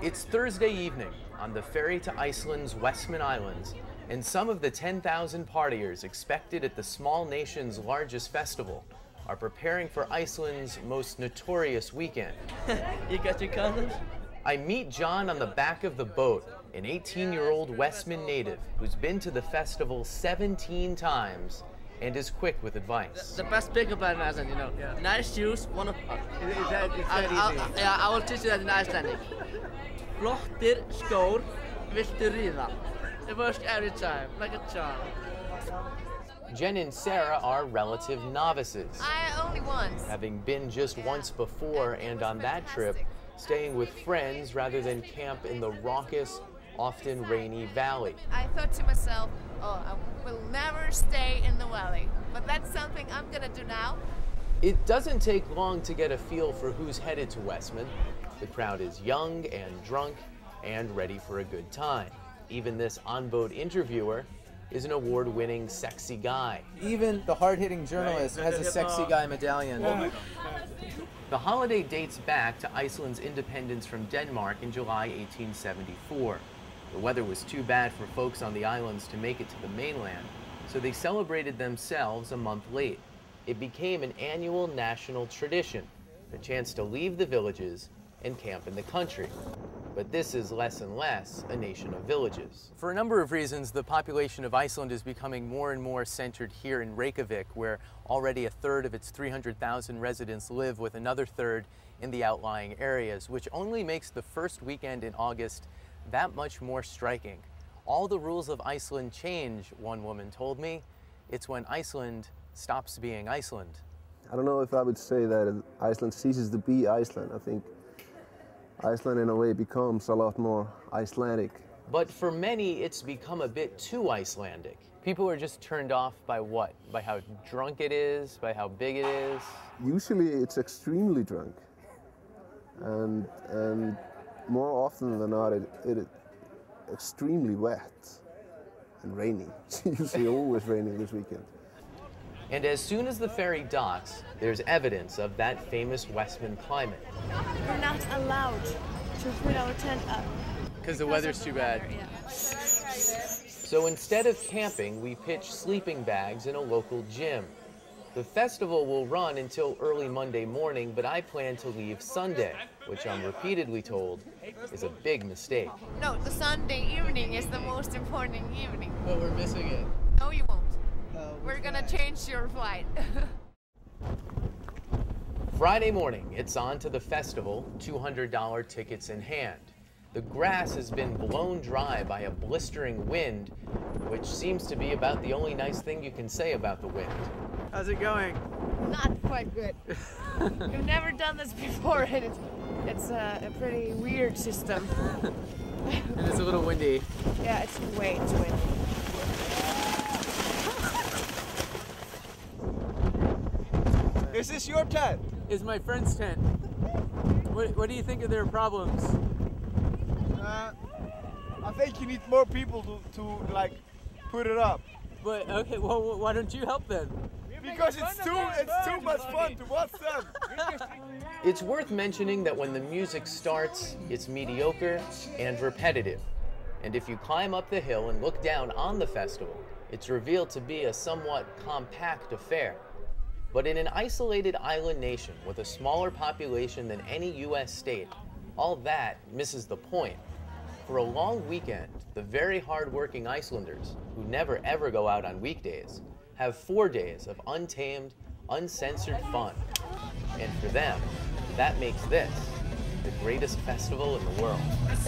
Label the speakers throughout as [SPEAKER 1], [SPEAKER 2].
[SPEAKER 1] It's Thursday evening on the ferry to Iceland's Westman Islands, and some of the 10,000 partiers expected at the small nation's largest festival are preparing for Iceland's most notorious weekend.
[SPEAKER 2] You got your condoms?
[SPEAKER 1] I meet John on the back of the boat, an 18-year-old Westman native who's been to the festival 17 times and is quick with advice.
[SPEAKER 2] The best thing about Iceland, you know, nice shoes, one of...
[SPEAKER 3] It's that easy?
[SPEAKER 2] I will teach you that in Icelandic. Flottir skór, viltu ríða? It works every time, like a charm.
[SPEAKER 1] Jen and Sarah are relative novices,
[SPEAKER 4] Only once.
[SPEAKER 1] having been just once before and on that trip, staying with friends rather than camp in the raucous, often rainy valley.
[SPEAKER 4] I thought to myself, oh, I will never stay in the valley. But that's something I'm gonna do now.
[SPEAKER 1] It doesn't take long to get a feel for who's headed to Westman. The crowd is young and drunk and ready for a good time. Even this on-boat interviewer is an award-winning sexy guy.
[SPEAKER 3] Even the hard-hitting journalist has a sexy guy medallion.
[SPEAKER 1] The holiday dates back to Iceland's independence from Denmark in July 1874. The weather was too bad for folks on the islands to make it to the mainland, so they celebrated themselves a month late. It became an annual national tradition, a chance to leave the villages and camp in the country. But this is less and less a nation of villages. For a number of reasons, the population of Iceland is becoming more and more centered here in Reykjavik, where already a third of its 300,000 residents live, with another third in the outlying areas, which only makes the first weekend in August that much more striking. All the rules of Iceland change, one woman told me. It's when Iceland stops being Iceland.
[SPEAKER 5] I don't know if I would say that Iceland ceases to be Iceland. I think Iceland in a way becomes a lot more Icelandic.
[SPEAKER 1] But for many, it's become a bit too Icelandic. People are just turned off by what? By how drunk it is, by how big it is?
[SPEAKER 5] Usually it's extremely drunk. And more often than not, it's extremely wet and rainy. It's usually always raining this weekend.
[SPEAKER 1] And as soon as the ferry docks, there's evidence of that famous Westman climate.
[SPEAKER 6] We're not allowed to put our tent up.
[SPEAKER 1] Because the weather's too bad.
[SPEAKER 6] Yeah.
[SPEAKER 1] So instead of camping, we pitch sleeping bags in a local gym. The festival will run until early Monday morning, but I plan to leave Sunday, which I'm repeatedly told is a big mistake.
[SPEAKER 4] No, the Sunday evening is the most important evening.
[SPEAKER 2] But we're missing it.
[SPEAKER 4] No, you won't. We're gonna change your flight.
[SPEAKER 1] Friday morning, it's on to the festival, $200 tickets in hand. The grass has been blown dry by a blistering wind, which seems to be about the only nice thing you can say about the wind.
[SPEAKER 3] How's it going?
[SPEAKER 6] Not quite good. We've never done this before, and it's a pretty weird system.
[SPEAKER 3] And it's a little windy.
[SPEAKER 6] Yeah, it's way too windy.
[SPEAKER 3] Is this your tent?
[SPEAKER 7] It's my friend's tent. What do you think of their problems?
[SPEAKER 8] I think you need more people to like put it up.
[SPEAKER 7] But okay, well, why don't you help then?
[SPEAKER 8] Because it's too much fun to watch them.
[SPEAKER 1] It's worth mentioning that when the music starts, it's mediocre and repetitive. And if you climb up the hill and look down on the festival, it's revealed to be a somewhat compact affair. But in an isolated island nation with a smaller population than any U.S. state, all that misses the point. For a long weekend, the very hard-working Icelanders, who never ever go out on weekdays, have 4 days of untamed, uncensored fun. And for them, that makes this the greatest festival in the world.
[SPEAKER 2] This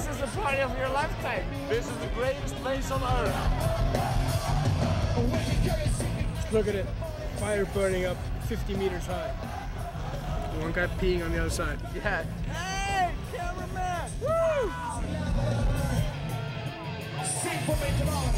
[SPEAKER 2] is the party of your lifetime. This is the greatest place on earth.
[SPEAKER 9] Look at it. Fire burning up 50 meters high. One guy peeing on the other side.
[SPEAKER 2] Yeah.
[SPEAKER 8] Hey, cameraman! Woo! Sing for me, come on.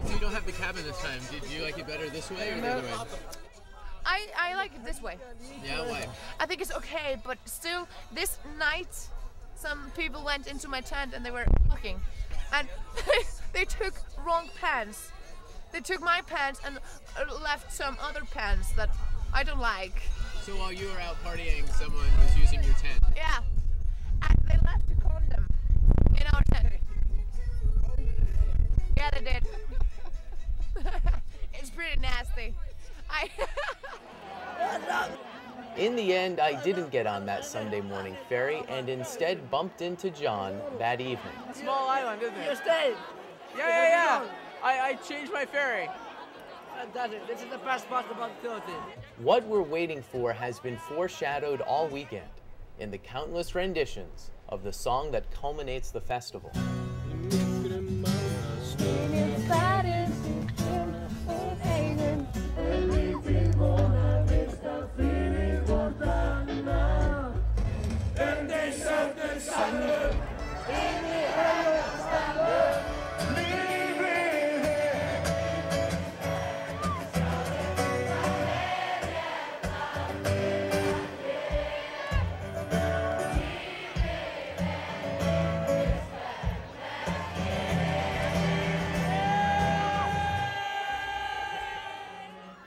[SPEAKER 7] So you don't have the cabin this time. Did you like it better this way or the other way?
[SPEAKER 4] I like it this way.
[SPEAKER 7] Yeah, why?
[SPEAKER 4] I think it's okay, but still, this night
[SPEAKER 6] some people went into my tent and they were looking, and they took wrong pants. They took my pants and left some other pants that I don't like.
[SPEAKER 7] So while you were out partying, someone was using your tent?
[SPEAKER 6] Yeah, and they left a condom in our tent. Yeah, they did. It's pretty nasty.
[SPEAKER 1] In the end, I didn't get on that Sunday morning ferry and instead bumped into John that evening.
[SPEAKER 2] Small island, isn't it?
[SPEAKER 10] You stayed.
[SPEAKER 2] Yeah. I changed my ferry.
[SPEAKER 10] Fantastic. This is the best part about the Philippines.
[SPEAKER 1] What we're waiting for has been foreshadowed all weekend in the countless renditions of the song that culminates the festival.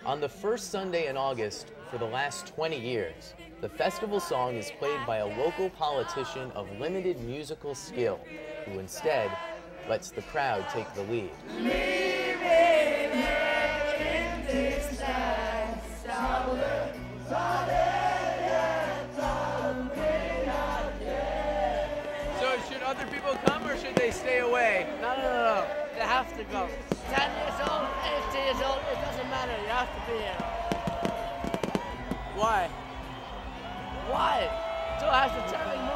[SPEAKER 1] On the first Sunday in August for the last 20 years, the festival song is played by a local politician of limited musical skill, who instead lets the crowd take the lead.
[SPEAKER 2] So should other people come or should they stay away?
[SPEAKER 10] No. They have to go. 10 years old, 80 years old, it doesn't matter. You have to be here.
[SPEAKER 2] Why?
[SPEAKER 10] Why? So I have to tell you more.